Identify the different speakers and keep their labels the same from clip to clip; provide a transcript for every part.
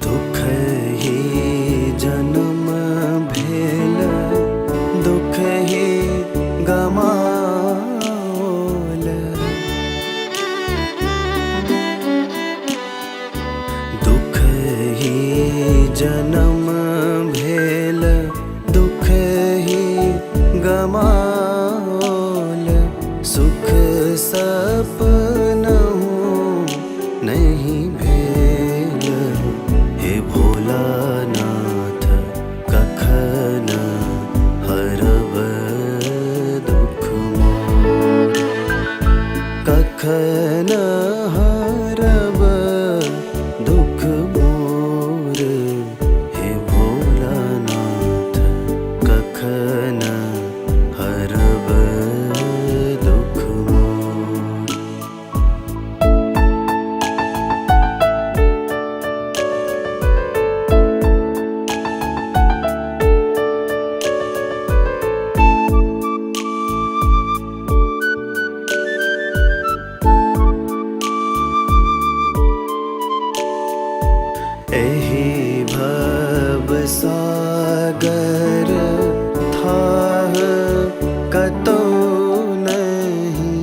Speaker 1: दुख ही जन्म भेल, दुख ही गमाओल। दुख ही जन्म भेल, दुख ही गमाओल। सुख सपनहु नहीं भेल, हे भोलानाथ कखन हरब दुख मोर। कखन हरब दुख मोर, हे भोलानाथ कखन हरब दुख मोर। एहि भव सागर थाह कतौ नहीं।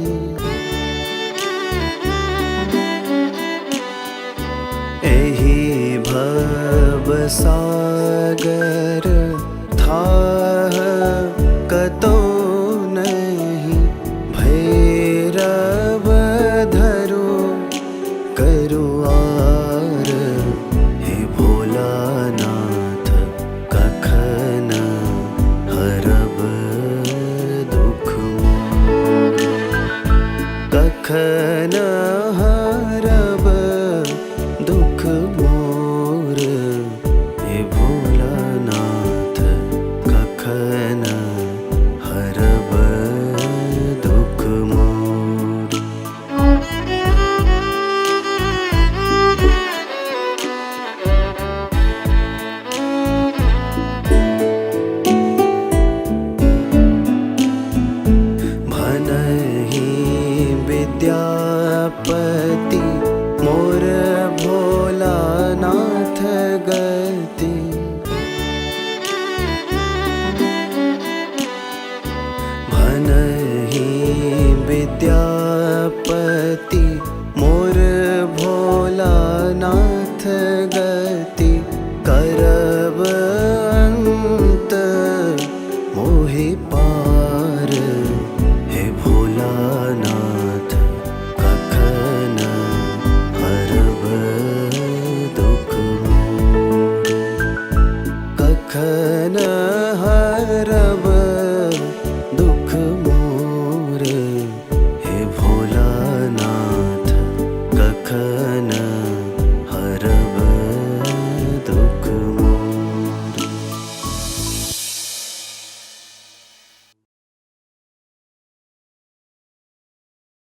Speaker 1: एहि भव सागर थाह कतौ नहीं। भैरव धरो करु आर, हे भोलानाथ कखन हरब दुख मोर। कखन हरब दुख मोर, हे भोलानाथ कखन हरब दुख मोर। भनहि विद्यापति मोर भोलानाथ गति। भनहि विद्यापति मोर भोलानाथ गति। करब अंत मोहि पार, हे भोलानाथ कखन हरब दुख मोर। कखन हरब